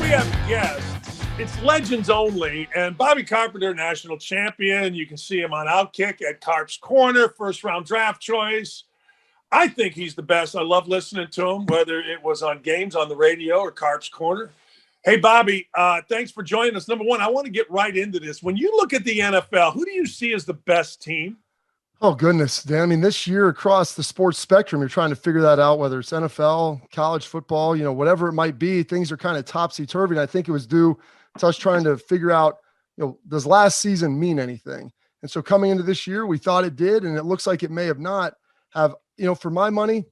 we have guests, it's legends only. And Bobby Carpenter, national champion. You can see him on Outkick at Carp's Corner, first round draft choice. I think he's the best. I love listening to him, whether it was on games on the radio or Carp's Corner. Hey, Bobby, thanks for joining us. Number one, I want to get right into this. When you look at the NFL, who do you see as the best team? Oh, goodness, Dan. I mean, this year across the sports spectrum, you're trying to figure that out, whether it's NFL, college football, whatever it might be. Things are kind of topsy-turvy. And I think it was due to us trying to figure out, does last season mean anything? And so coming into this year, we thought it did, and it looks like it may have not. For my money,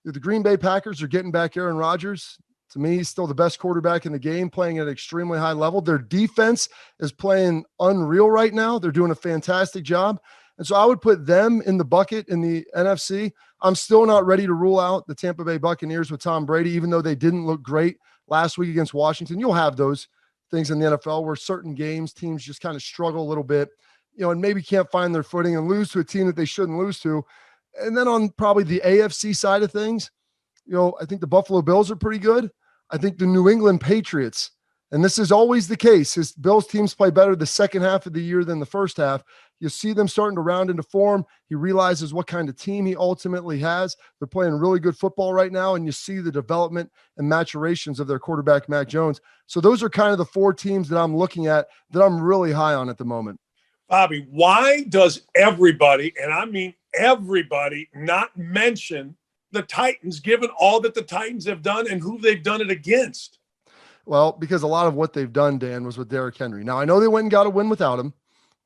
the Green Bay Packers are getting back Aaron Rodgers. To me, he's still the best quarterback in the game, playing at an extremely high level. Their defense is playing unreal right now. They're doing a fantastic job. And so I would put them in the bucket in the NFC. I'm still not ready to rule out the Tampa Bay Buccaneers with Tom Brady, even though they didn't look great last week against Washington. You'll have those things in the NFL where certain games, teams just kind of struggle a little bit, and maybe can't find their footing and lose to a team that they shouldn't lose to. And then on probably the AFC side of things, I think the Buffalo Bills are pretty good. I think the New England Patriots, and this is always the case, his Bills teams play better the second half of the year than the first half. You see them starting to round into form. He realizes what kind of team he ultimately has. They're playing really good football right now, and you see the development and maturations of their quarterback, Mac Jones. So those are kind of the four teams that I'm looking at that I'm really high on at the moment. Bobby, why does everybody, and I mean everybody, not mention the Titans, given all that the Titans have done and who they've done it against? Well, because a lot of what they've done, Dan, was with Derrick Henry. Now, I know they went and got a win without him,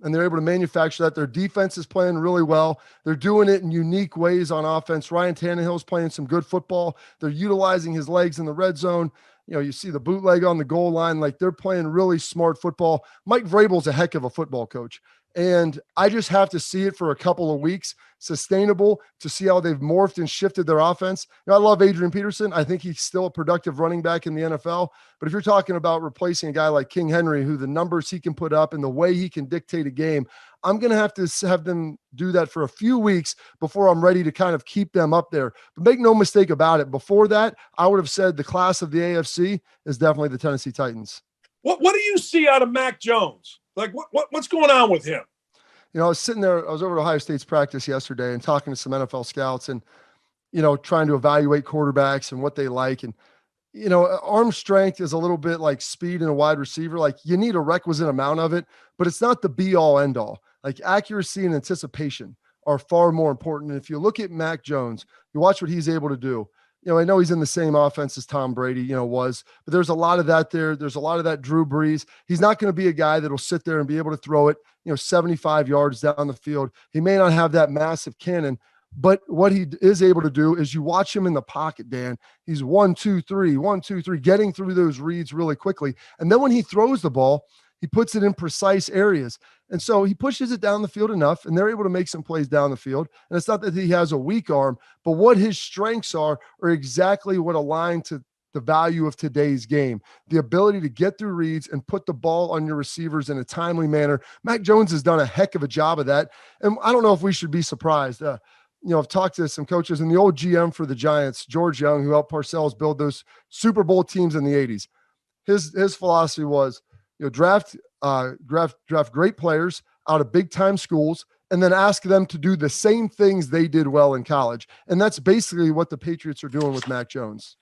and they're able to manufacture that. Their defense is playing really well. They're doing it in unique ways on offense. Ryan Tannehill's playing some good football. They're utilizing his legs in the red zone. You see the bootleg on the goal line. Like, they're playing really smart football. Mike Vrabel's a heck of a football coach. And I just have to see it for a couple of weeks, sustainable, to see how they've morphed and shifted their offense. I love Adrian Peterson. I think he's still a productive running back in the NFL. But if you're talking about replacing a guy like King Henry, who the numbers he can put up and the way he can dictate a game, I'm going to have them do that for a few weeks before I'm ready to kind of keep them up there. But make no mistake about it. Before that, I would have said the class of the AFC is definitely the Tennessee Titans. What do you see out of Mac Jones? Like, what's going on with him? I was sitting there, I was over at Ohio State's practice yesterday and talking to some NFL scouts and, trying to evaluate quarterbacks and what they like. And, arm strength is a little bit like speed in a wide receiver. Like, you need a requisite amount of it, but it's not the be all end all. Like, accuracy and anticipation are far more important. And if you look at Mac Jones, you watch what he's able to do. I know he's in the same offense as Tom Brady, was, but there's a lot of that there. There's a lot of that Drew Brees. He's not going to be a guy that'll sit there and be able to throw it, 75 yards down the field. He may not have that massive cannon, but what he is able to do is you watch him in the pocket, Dan. He's 1, 2, 3, 1, 2, 3, getting through those reads really quickly. And then when he throws the ball, he puts it in precise areas. And so he pushes it down the field enough, and they're able to make some plays down the field. And it's not that he has a weak arm, but what his strengths are exactly what align to the value of today's game. The ability to get through reads and put the ball on your receivers in a timely manner. Mac Jones has done a heck of a job of that. And I don't know if we should be surprised. I've talked to some coaches, and the old GM for the Giants, George Young, who helped Parcells build those Super Bowl teams in the 80s. His philosophy was, draft great players out of big time schools and then ask them to do the same things they did well in college. And that's basically what the Patriots are doing with Mac Jones.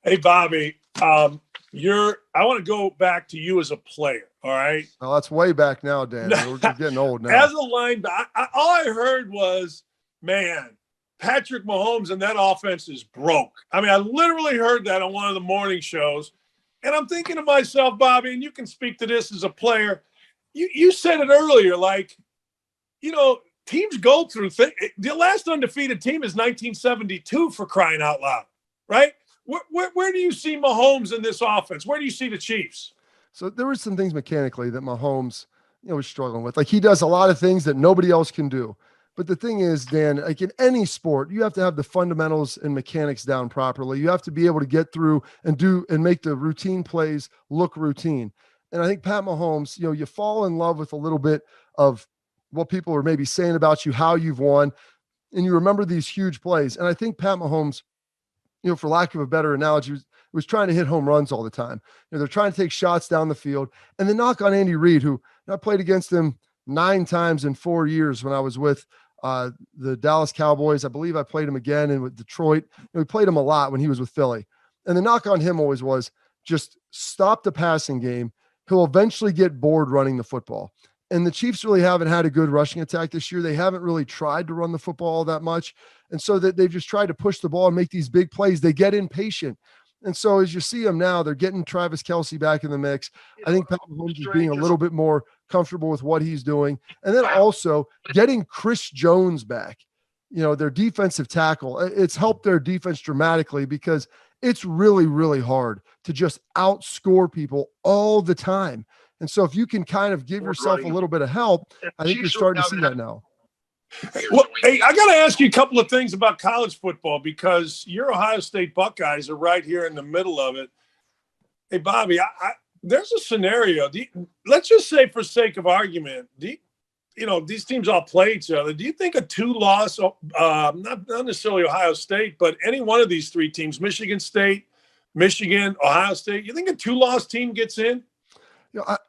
Hey, Bobby, I want to go back to you as a player. All right. Oh, that's way back now, Dan. We're getting old now. As a linebacker, all I heard was, man, Patrick Mahomes and that offense is broke. I mean, I literally heard that on one of the morning shows. And I'm thinking to myself, Bobby, and you can speak to this as a player. You said it earlier, like, teams go through things. The last undefeated team is 1972, for crying out loud, right? Where do you see Mahomes in this offense? Where do you see the Chiefs? So there were some things mechanically that Mahomes, was struggling with. Like, he does a lot of things that nobody else can do. But the thing is, Dan, like in any sport, you have to have the fundamentals and mechanics down properly. You have to be able to get through and make the routine plays look routine. And I think Pat Mahomes, you fall in love with a little bit of what people are maybe saying about you, how you've won, and you remember these huge plays. And I think Pat Mahomes for lack of a better analogy, was trying to hit home runs all the time. They're trying to take shots down the field. And the knock on Andy Reid, who I played against him 9 times in 4 years when I was with the Dallas Cowboys. I believe I played him again and with Detroit. We played him a lot when he was with Philly. And the knock on him always was just stop the passing game. He'll eventually get bored running the football. And the Chiefs really haven't had a good rushing attack this year. They haven't really tried to run the football all that much. And so that they've just tried to push the ball and make these big plays. They get impatient. And so as you see them now, they're getting Travis Kelce back in the mix. I think Pat Mahomes is being a little bit more comfortable with what he's doing. And then also getting Chris Jones back, their defensive tackle. It's helped their defense dramatically because it's really, really hard to just outscore people all the time. And so if you can kind of give yourself a little bit of help, I think you're starting to see that now. Well, hey, I got to ask you a couple of things about college football because your Ohio State Buckeyes are right here in the middle of it. Hey, Bobby, there's a scenario. Let's just say for sake of argument, these teams all play each other. Do you think a 2-loss, not necessarily Ohio State, but any one of these 3 teams, Michigan State, Michigan, Ohio State, you think a 2-loss team gets in?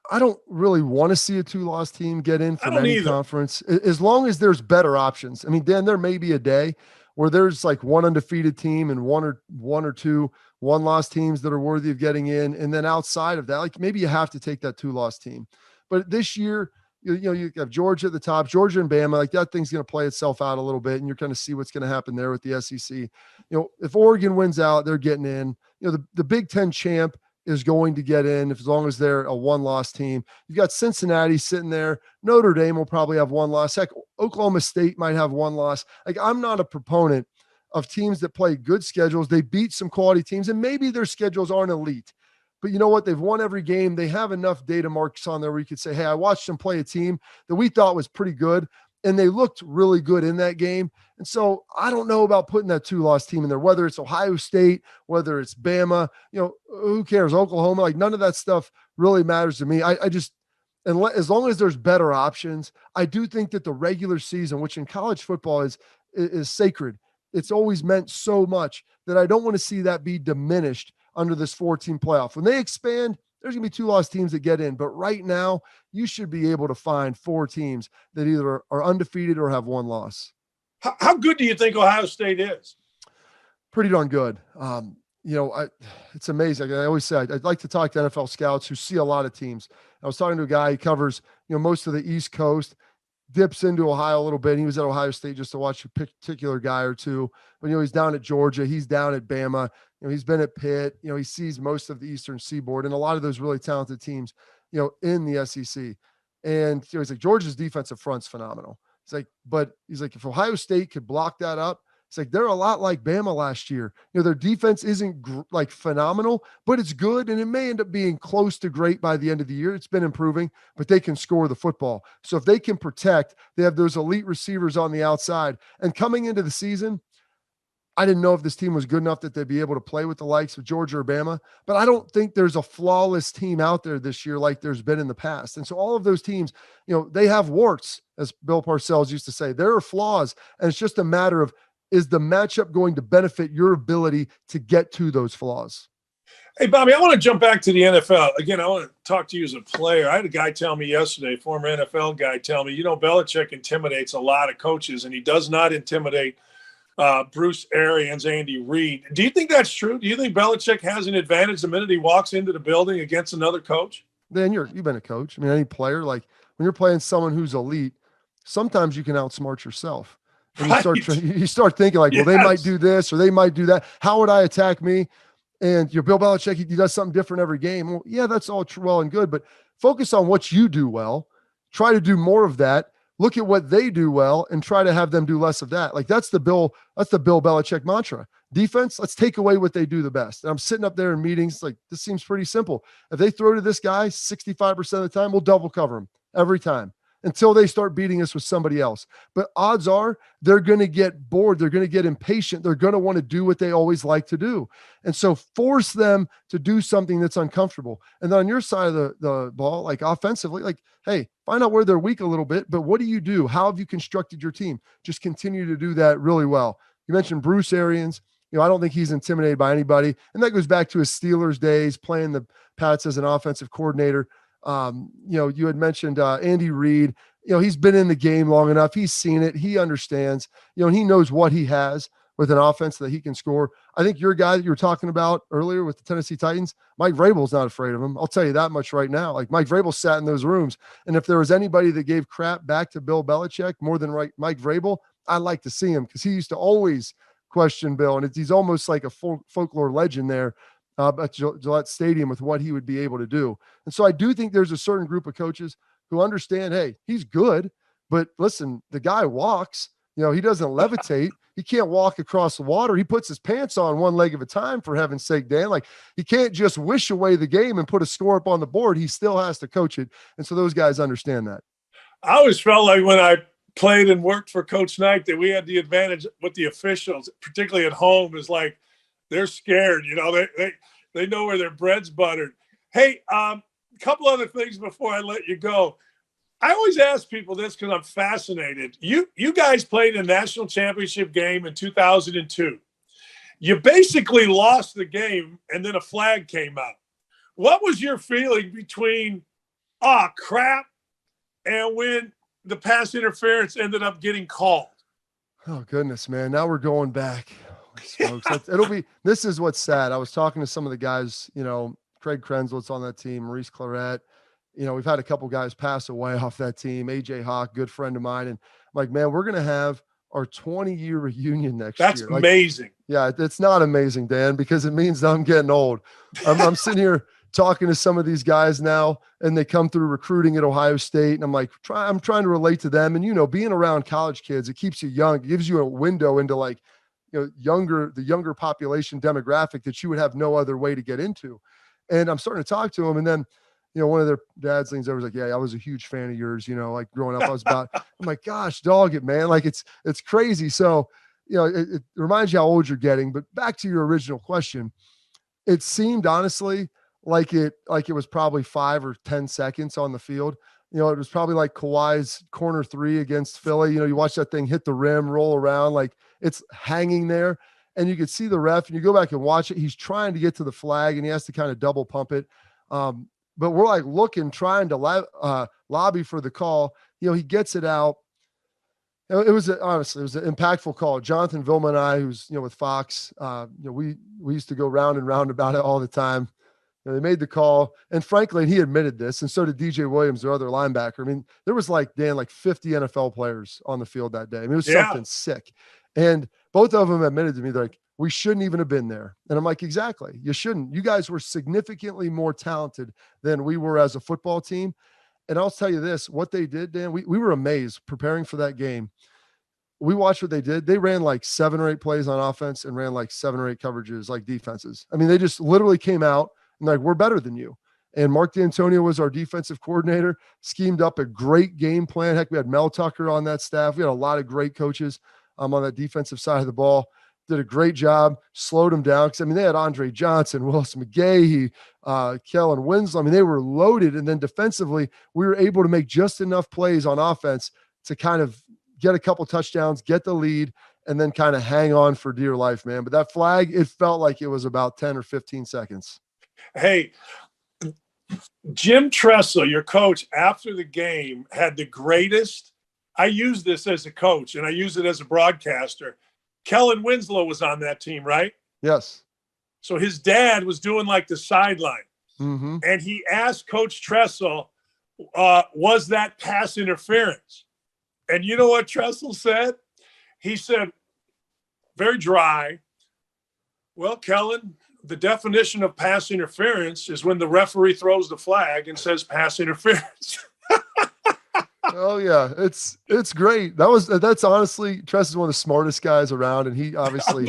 I don't really want to see a 2-loss team get in from any either. conference, as long as there's better options. I mean, Dan, there may be a day where there's like one undefeated team and one or two 1-loss teams that are worthy of getting in. And then outside of that, like maybe you have to take that 2-loss team. But this year, you have Georgia at the top, Georgia and Bama, like that thing's going to play itself out a little bit. And you're going to see what's going to happen there with the SEC. If Oregon wins out, they're getting in. The Big Ten champ is going to get in as long as they're a 1-loss team. You've got Cincinnati sitting there. Notre Dame will probably have 1 loss. Heck, Oklahoma State might have 1 loss. Like, I'm not a proponent of teams that play good schedules. They beat some quality teams, and maybe their schedules aren't elite. But you know what? They've won every game. They have enough data marks on there where you could say, hey, I watched them play a team that we thought was pretty good, and they looked really good in that game. And so I don't know about putting that 2-loss team in there, whether it's Ohio State, whether it's Bama, who cares? Oklahoma, like none of that stuff really matters to me. I just, as long as there's better options, I do think that the regular season, which in college football is sacred, it's always meant so much that I don't want to see that be diminished under this 4-team playoff. When they expand, there's going to be 2-loss teams that get in. But right now, you should be able to find 4 teams that either are undefeated or have 1 loss. How good do you think Ohio State is? Pretty darn good. It's amazing. I always say I'd like to talk to NFL scouts who see a lot of teams. I was talking to a guy who covers, most of the East Coast, dips into Ohio a little bit. He was at Ohio State just to watch a particular guy or two. But, he's down at Georgia. He's down at Bama. He's been at Pitt. He sees most of the Eastern Seaboard and a lot of those really talented teams, in the SEC. And he's like, Georgia's defensive front's phenomenal. He's like, if Ohio State could block that up, it's like, they're a lot like Bama last year. Their defense isn't phenomenal, but it's good. And it may end up being close to great by the end of the year. It's been improving, but they can score the football. So if they can protect, they have those elite receivers on the outside. And coming into the season, I didn't know if this team was good enough that they'd be able to play with the likes of Georgia or Bama, but I don't think there's a flawless team out there this year like there's been in the past. And so all of those teams, they have warts, as Bill Parcells used to say. There are flaws, and it's just a matter of, is the matchup going to benefit your ability to get to those flaws? Hey, Bobby, I want to jump back to the NFL. Again, I want to talk to you as a player. I had a guy tell me yesterday, former NFL guy, tell me, Belichick intimidates a lot of coaches, and he does not intimidate Bruce Arians, Andy Reid. Do you think that's true? Do you think Belichick has an advantage the minute he walks into the building against another coach? Then you've been a coach. I mean, any player, like when you're playing someone who's elite, sometimes you can outsmart yourself. And you start thinking like, well, they might do this or they might do that. How would I attack me? And Bill Belichick, he does something different every game. Well, yeah, that's all true, well and good, but focus on what you do well. Try to do more of that. Look at what they do well and try to have them do less of that. Like that's the Bill Belichick mantra. Defense, let's take away what they do the best. And I'm sitting up there in meetings like, this seems pretty simple. If they throw to this guy 65% of the time, we'll double cover him every time until they start beating us with somebody else. But odds are they're going to get bored. They're going to get impatient. They're going to want to do what they always like to do. And so force them to do something that's uncomfortable. And then on your side of the ball, like offensively, like, hey, find out where they're weak a little bit, but what do you do? How have you constructed your team? Just continue to do that really well. You mentioned Bruce Arians. I don't think he's intimidated by anybody. And that goes back to his Steelers days, playing the Pats as an offensive coordinator. You had mentioned Andy Reid. He's been in the game long enough. He's seen it. He understands, and he knows what he has with an offense that he can score. I think your guy that you were talking about earlier with the Tennessee Titans, Mike Vrabel's not afraid of him. I'll tell you that much right now. Like, Mike Vrabel sat in those rooms. And if there was anybody that gave crap back to Bill Belichick more than Mike Vrabel, I'd like to see him, because he used to always question Bill. And he's almost like a folklore legend there at Gillette Stadium with what he would be able to do. And so I do think there's a certain group of coaches who understand, hey, he's good, but listen, the guy walks, he doesn't levitate. He can't walk across the water. He puts his pants on one leg at a time, for heaven's sake, Dan. Like, he can't just wish away the game and put a score up on the board. He still has to coach it. And so those guys understand that. I always felt like when I played and worked for Coach Knight that we had the advantage with the officials, particularly at home, is like they're scared. They know where their bread's buttered. Hey, a couple other things before I let you go. I always ask people this because I'm fascinated. You guys played a national championship game in 2002. You basically lost the game, and then a flag came out. What was your feeling between, crap, and when the pass interference ended up getting called? Oh, goodness, man. Now we're going back. This is what's sad. I was talking to some of the guys, Craig Krenzel's on that team, Maurice Claret. We've had a couple guys pass away off that team. AJ Hawk, good friend of mine. And I'm like, man, we're going to have our 20-year reunion next year. That's amazing. Yeah, it's not amazing, Dan, because it means I'm getting old. I'm sitting here talking to some of these guys now, and they come through recruiting at Ohio State. And I'm like, I'm trying to relate to them. And, being around college kids, it keeps you young. It gives you a window into the younger population demographic that you would have no other way to get into. And I'm starting to talk to them. And then, one of their dads leans over, was like, yeah, I was a huge fan of yours, like growing up, I was about, I'm like, gosh, dog it, man. Like, it's crazy. So, it reminds you how old you're getting. But back to your original question, it seemed honestly like it was probably 5 or 10 seconds on the field. It was probably like Kawhi's corner 3 against Philly. You watch that thing hit the rim, roll around, like it's hanging there. And you could see the ref, and you go back and watch it. He's trying to get to the flag, and he has to kind of double pump it. But we're like looking, trying to lobby for the call. He gets it out. It was an impactful call. Jonathan Vilma and I, who's, with Fox, we used to go round and round about it all the time. They made the call, and frankly, he admitted this, and so did DJ Williams, their other linebacker. I mean, there was 50 NFL players on the field that day. I mean, it was something sick. And both of them admitted to me, they're like, we shouldn't even have been there. And I'm like, exactly. You shouldn't. You guys were significantly more talented than we were as a football team. And I'll tell you this, what they did, Dan, we were amazed preparing for that game. We watched what they did. They ran 7 or 8 plays on offense and ran 7 or 8 coverages, defenses. I mean, they just literally came out and we're better than you. And Mark D'Antonio was our defensive coordinator, schemed up a great game plan. Heck, we had Mel Tucker on that staff. We had a lot of great coaches on that defensive side of the ball. Did a great job, slowed them down. Because, they had Andre Johnson, Willis McGahee, Kellen Winslow. They were loaded. And then defensively, we were able to make just enough plays on offense to kind of get a couple touchdowns, get the lead, and then kind of hang on for dear life, man. But that flag, it felt like it was about 10 or 15 seconds. Hey, Jim Tressel, your coach, after the game had the greatest. I use this as a coach, and I use it as a broadcaster. Kellen Winslow was on that team, right? Yes. So his dad was doing the sideline. Mm-hmm. And he asked Coach Tressel, was that pass interference? And you know what Tressel said? He said, very dry, well, Kellen, the definition of pass interference is when the referee throws the flag and says pass interference. Oh yeah, it's great. That's honestly, Tress is one of the smartest guys around, and he obviously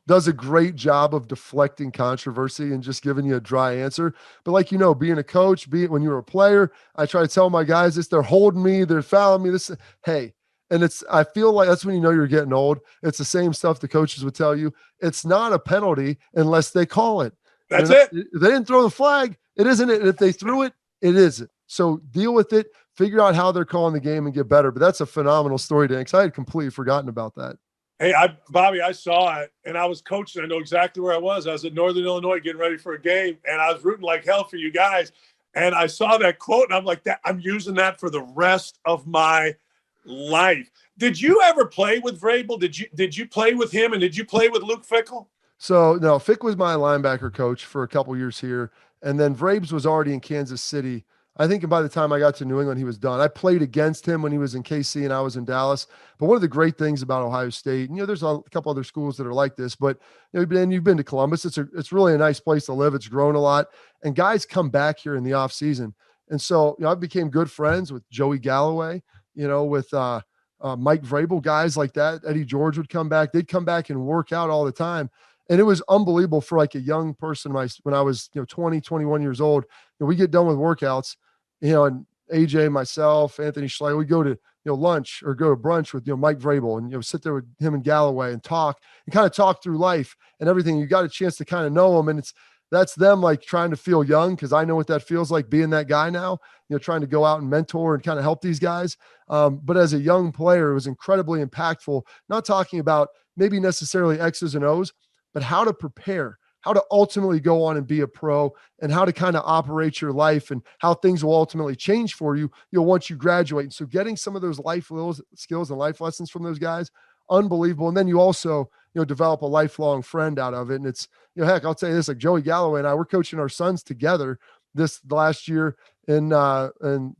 does a great job of deflecting controversy and just giving you a dry answer. But being a coach, when you were a player, I try to tell my guys this: they're holding me, they're fouling me. And I feel like that's when you're getting old. It's the same stuff the coaches would tell you. It's not a penalty unless they call it. That's it. If they didn't throw the flag, it isn't it. And if they threw it, it isn't. So deal with it. Figure out how they're calling the game and get better. But that's a phenomenal story, Dan, because I had completely forgotten about that. Hey, Bobby, I saw it, and I was coaching. I know exactly where I was. I was at Northern Illinois getting ready for a game, and I was rooting like hell for you guys. And I saw that quote, and I'm like, "That I'm using that for the rest of my life." Did you ever play with Vrabel? Did you play with him, and did you play with Luke Fickell? So no, Fick was my linebacker coach for a couple years here, and then Vrabes was already in Kansas City. I think by the time I got to New England, he was done. I played against him when he was in KC and I was in Dallas. But one of the great things about Ohio State, and, there's a couple other schools that are like this, but you've been to Columbus. It's really a nice place to live. It's grown a lot, and guys come back here in the off season. And so I became good friends with Joey Galloway, with Mike Vrabel, guys like that. Eddie George would come back. They'd come back and work out all the time. And it was unbelievable for like a young person. When I was, 20, 21 years old, we get done with workouts, and AJ, myself, Anthony Schleier, we go to, lunch or go to brunch with, Mike Vrabel and, sit there with him and Galloway and talk and kind of talk through life and everything. You got a chance to kind of know them. And that's them like trying to feel young. Cause I know what that feels like being that guy now, trying to go out and mentor and kind of help these guys. But as a young player, it was incredibly impactful, not talking about maybe necessarily X's and O's, but how to prepare, how to ultimately go on and be a pro, and how to kind of operate your life and how things will ultimately change for you, once you graduate. And so getting some of those life skills and life lessons from those guys, unbelievable. And then you also, develop a lifelong friend out of it. And it's, heck, I'll tell you this, like Joey Galloway and I, we're coaching our sons together this last year in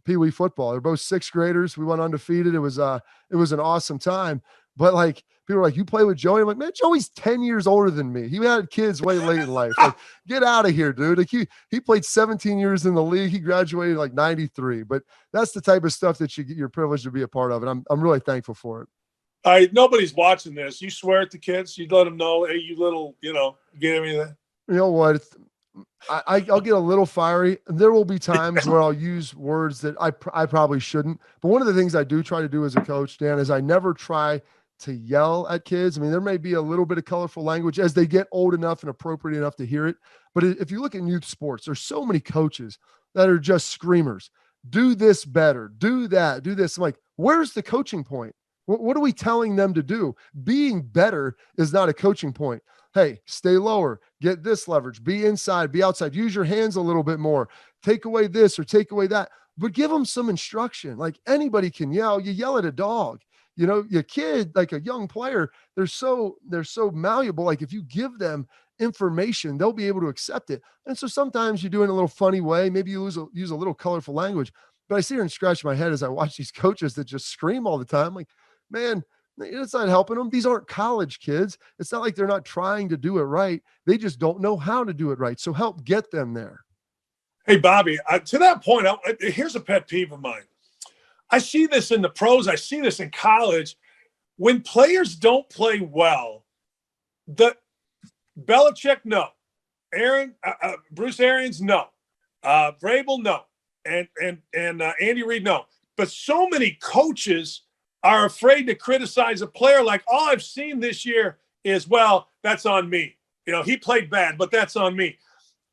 Pee Wee football. They're both sixth graders. We went undefeated. It was an awesome time. But like, people are like, you play with Joey? I'm like, man, Joey's 10 years older than me. He had kids way late in life. Like, get out of here, dude. Like, he played 17 years in the league. He graduated like 93. But that's the type of stuff that you're privileged to be a part of. And I'm really thankful for it. All right, nobody's watching this. You swear at the kids. You let them know, hey, you little, get me that. You know what? I'll get a little fiery. There will be times where I'll use words that I probably shouldn't. But one of the things I do try to do as a coach, Dan, is I never try to yell at kids. I mean, there may be a little bit of colorful language as they get old enough and appropriate enough to hear it. But if you look at youth sports, there's so many coaches that are just screamers. Do this better. Do that. Do this. I'm like, where's the coaching point? What are we telling them to do? Being better is not a coaching point. Hey, stay lower, get this leverage, be inside, be outside, use your hands a little bit more, take away this or take away that, but give them some instruction. Like, anybody can yell. You yell at a dog. Your kid, like a young player, they're so malleable. Like, if you give them information, they'll be able to accept it. And so sometimes you do it in a little funny way. Maybe you use a little colorful language, but I sit here and scratch my head as I watch these coaches that just scream all the time. Like, man, it's not helping them. These aren't college kids. It's not like they're not trying to do it right. They just don't know how to do it right. So help get them there. Hey, Bobby, to that point, here's a pet peeve of mine. I see this in the pros. I see this in college. When players don't play well, the Belichick, no. Bruce Arians, no. Vrabel, no. And Andy Reid, no. But so many coaches are afraid to criticize a player. Like, all I've seen this year is, well, that's on me. He played bad, but that's on me.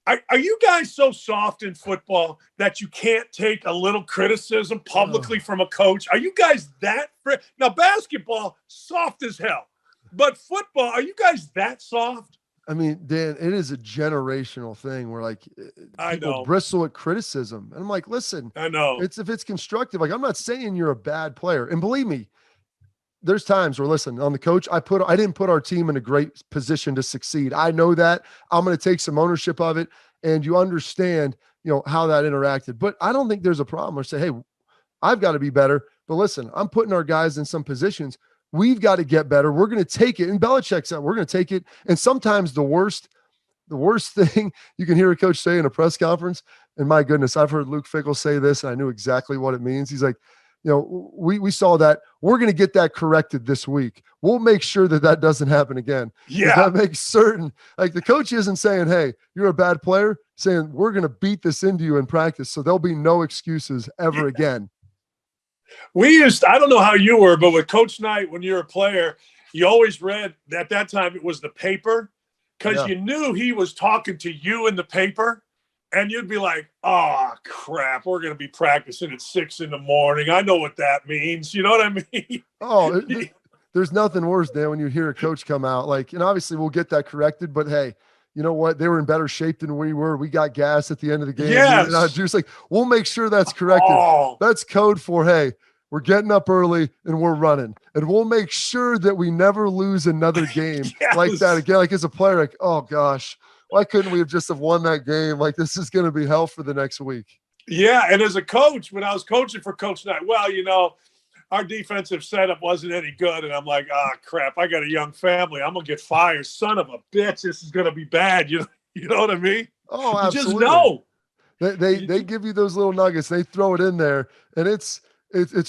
Are you guys so soft in football that you can't take a little criticism publicly from a coach? Are you guys that now, basketball, soft as hell. But football, are you guys that soft? I mean, Dan, it is a generational thing where, like, I know, bristle at criticism. And I'm like, listen, I know, if it's constructive. Like, I'm not saying you're a bad player. And believe me, there's times where, listen, on the coach, I didn't put our team in a great position to succeed. I know that. I'm going to take some ownership of it. And you understand, how that interacted. But I don't think there's a problem. Or say, hey, I've got to be better. But listen, I'm putting our guys in some positions. We've got to get better. We're going to take it. And Belichick said, we're going to take it. And sometimes the worst thing you can hear a coach say in a press conference, and my goodness, I've heard Luke Fickell say this, and I knew exactly what it means. He's like, we saw that. We're going to get that corrected this week. We'll make sure that doesn't happen again. Yeah. That makes certain. Like, the coach isn't saying, hey, you're a bad player, saying we're going to beat this into you in practice. So there'll be no excuses ever again. I don't know how you were, but with Coach Knight, when you're a player, you always read at that time it was the paper, because you knew he was talking to you in the paper, and you'd be like, oh, crap, we're going to be practicing at 6 a.m. I know what that means. You know what I mean? Oh, there's nothing worse, Dan, when you hear a coach come out like, and obviously we'll get that corrected, but hey, you know what? They were in better shape than we were. We got gas at the end of the game. Yes. Juice. Like, we'll make sure that's corrected. Oh. That's code for, hey, we're getting up early and we're running. And we'll make sure that we never lose another game Yes. like that again. Like as a player, like, oh gosh, why couldn't we have just have won that game? Like this is going to be hell for the next week. Yeah. And as a coach, when I was coaching for Coach Knight, well, our defensive setup wasn't any good. And I'm like, crap, I got a young family. I'm going to get fired. Son of a bitch. This is going to be bad. You know what I mean? Oh, absolutely. You just know. They give you those little nuggets. They throw it in there, and it's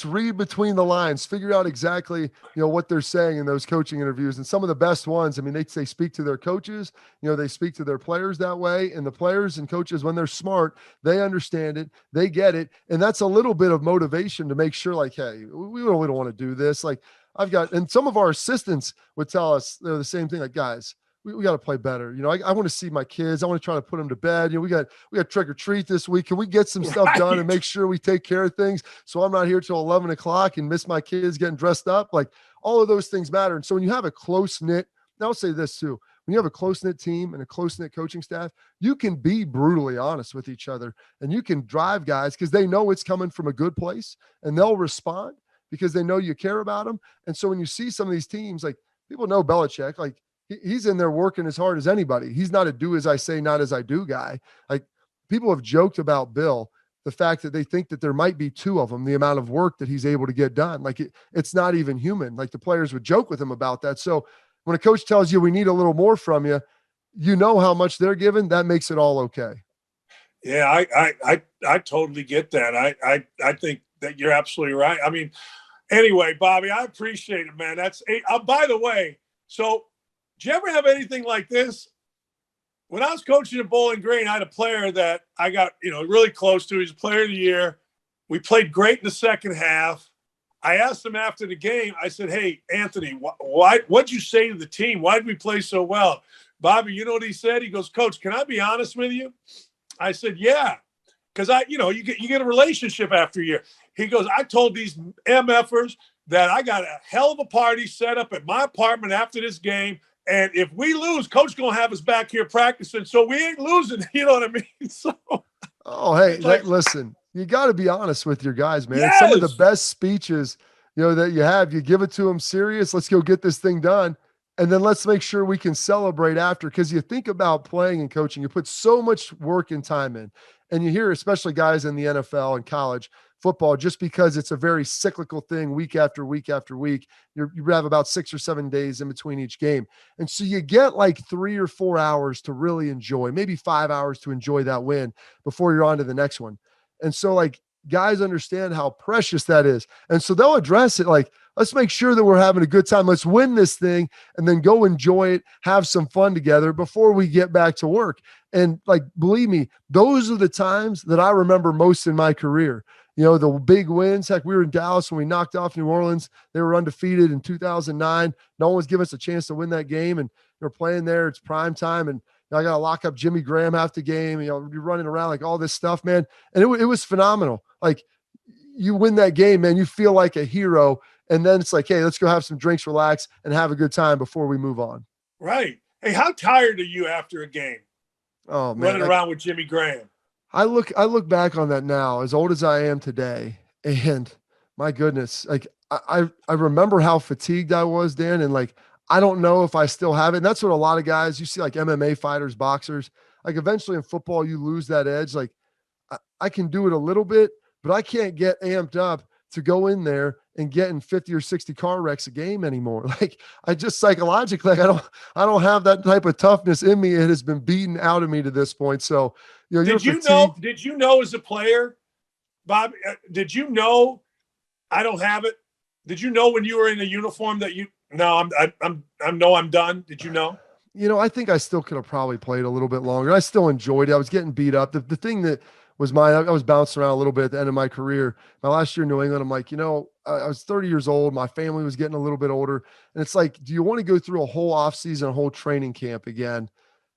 read between the lines, figure out exactly, what they're saying in those coaching interviews. And some of the best ones, I mean, they speak to their coaches, they speak to their players that way. And the players and coaches, when they're smart, they understand it, they get it. And that's a little bit of motivation to make sure like, hey, we don't want to do this. Like and some of our assistants would tell us they're the same thing. Like, guys, we got to play better. I want to see my kids. I want to try to put them to bed. We got trick or treat this week. Can we get some stuff done and make sure we take care of things? So I'm not here till 11 o'clock and miss my kids getting dressed up. Like all of those things matter. And so when you have a close knit, and I'll say this too, when you have a close knit team and a close knit coaching staff, you can be brutally honest with each other and you can drive guys because they know it's coming from a good place and they'll respond because they know you care about them. And so when you see some of these teams, like people know Belichick, like, he's in there working as hard as anybody. He's not a do as I say, not as I do guy. Like people have joked about Bill, the fact that they think that there might be two of them, the amount of work that he's able to get done. Like it's not even human. Like the players would joke with him about that. So when a coach tells you we need a little more from you, how much they're given, that makes it all okay. Yeah, I totally get that. I think that you're absolutely right. I mean, anyway, Bobby, I appreciate it, man. By the way, so did you ever have anything like this? When I was coaching at Bowling Green, I had a player that I got, really close to. He's a player of the year. We played great in the second half. I asked him after the game, I said, hey, Anthony, what'd you say to the team? Why did we play so well? Bobby, you know what he said? He goes, Coach, can I be honest with you? I said, yeah. Because you get a relationship after a year. He goes, I told these MFers that I got a hell of a party set up at my apartment after this game. And if we lose, Coach going to have us back here practicing. So we ain't losing. You know what I mean? So, hey, listen, you got to be honest with your guys, man. Yes. Some of the best speeches, that you have, you give it to them serious. Let's go get this thing done. And then let's make sure we can celebrate after. Because you think about playing and coaching, you put so much work and time in. And you hear, especially guys in the NFL and college football, just because it's a very cyclical thing week after week after week, you have about 6 or 7 days in between each game. And so you get like 3 or 4 hours to really enjoy, maybe 5 hours to enjoy that win before you're on to the next one. And so like guys understand how precious that is. And so they'll address it like, let's make sure that we're having a good time. Let's win this thing and then go enjoy it, have some fun together before we get back to work. And like, believe me, those are the times that I remember most in my career. The big wins. Heck, we were in Dallas when we knocked off New Orleans. They were undefeated in 2009. No one was giving us a chance to win that game. And we're playing there. It's prime time. And I got to lock up Jimmy Graham half the game. You're running around like all this stuff, man. And it was phenomenal. Like you win that game, man, you feel like a hero. And then it's like, hey, let's go have some drinks, relax, and have a good time before we move on. Right. Hey, how tired are you after a game? Oh, man. Running around with Jimmy Graham. I look back on that now, as old as I am today, and my goodness, like I remember how fatigued I was, Dan, and like I don't know if I still have it. And that's what a lot of guys you see, like MMA fighters, boxers, like eventually in football you lose that edge. Like I can do it a little bit, but I can't get amped up to go in there and get in 50 or 60 car wrecks a game anymore. Like I just psychologically, like, I don't have that type of toughness in me. It has been beaten out of me to this point. So, did you know as a player, Bob, did you know I don't have it? Did you know when you were in a uniform that I'm done? Did you know? I think I still could have probably played a little bit longer. I still enjoyed it. I was getting beat up. The thing that was mine, I was bouncing around a little bit at the end of my career. My last year in New England, I'm like, I was 30 years old. My family was getting a little bit older. And it's like, do you want to go through a whole off season, a whole training camp again,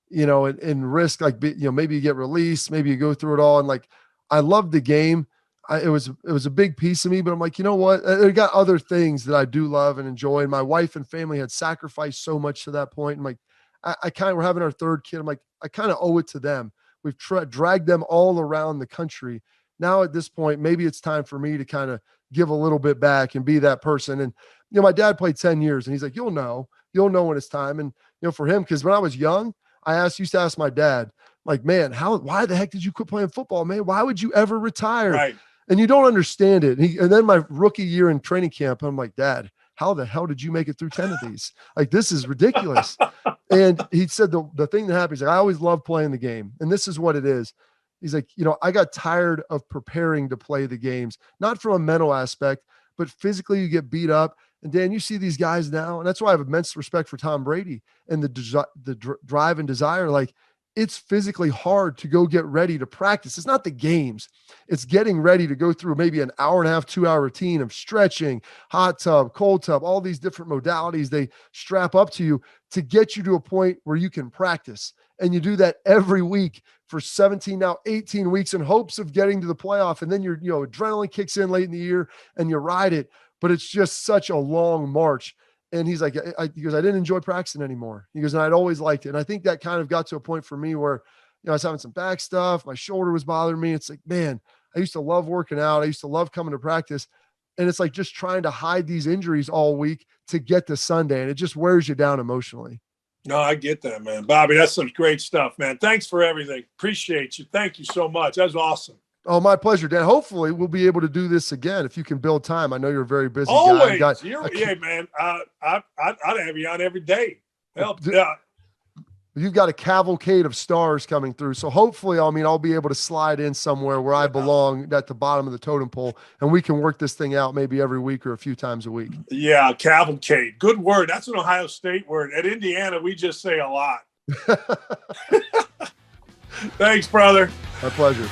and risk like, maybe you get released, maybe you go through it all. And like, I love the game. it was a big piece of me, but I'm like, you know what? I got other things that I do love and enjoy. And my wife and family had sacrificed so much to that point. I'm like, I kind of, we're having our third kid. I'm like, I kind of owe it to them. We've dragged them all around the country. Now at this point, maybe it's time for me to kind of give a little bit back and be that person. And, you know, my dad played 10 years and he's like, you'll know when it's time. And, you know, for him, because when I was young, used to ask my dad, like, man, why the heck did you quit playing football, man? Why would you ever retire? Right. And you don't understand it. And then my rookie year in training camp, I'm like, Dad, how the hell did you make it through 10 of these? Like, this is ridiculous. And he said the thing that happened is like, I always love playing the game. And this is what it is. He's like, you know, I got tired of preparing to play the games, not from a mental aspect, but physically you get beat up. And Dan, you see these guys now, and that's why I have immense respect for Tom Brady and the drive and desire. Like, it's physically hard to go get ready to practice. It's not the games. It's getting ready to go through maybe an hour and a half, 2-hour routine of stretching, hot tub, cold tub, all these different modalities they strap up to you to get you to a point where you can practice. And you do that every week for 17, now 18 weeks in hopes of getting to the playoff. And then adrenaline kicks in late in the year and you ride it. But it's just such a long march. And he's like, he goes, I didn't enjoy practicing anymore. He goes, and I'd always liked it. And I think that kind of got to a point for me where, I was having some back stuff. My shoulder was bothering me. It's like, man, I used to love working out. I used to love coming to practice. And it's like just trying to hide these injuries all week to get to Sunday. And it just wears you down emotionally. No, I get that, man. Bobby, that's some great stuff, man. Thanks for everything. Appreciate you. Thank you so much. That was awesome. Oh, my pleasure, Dan. Hopefully we'll be able to do this again if you can build time. I know you're a very busy guy. Always. Yeah, man. I'd have you on every day. Yeah. You've got a cavalcade of stars coming through. So hopefully, I'll be able to slide in somewhere where I belong at the bottom of the totem pole, and we can work this thing out maybe every week or a few times a week. Yeah, cavalcade. Good word. That's an Ohio State word. At Indiana, we just say a lot. Thanks, brother. My pleasure.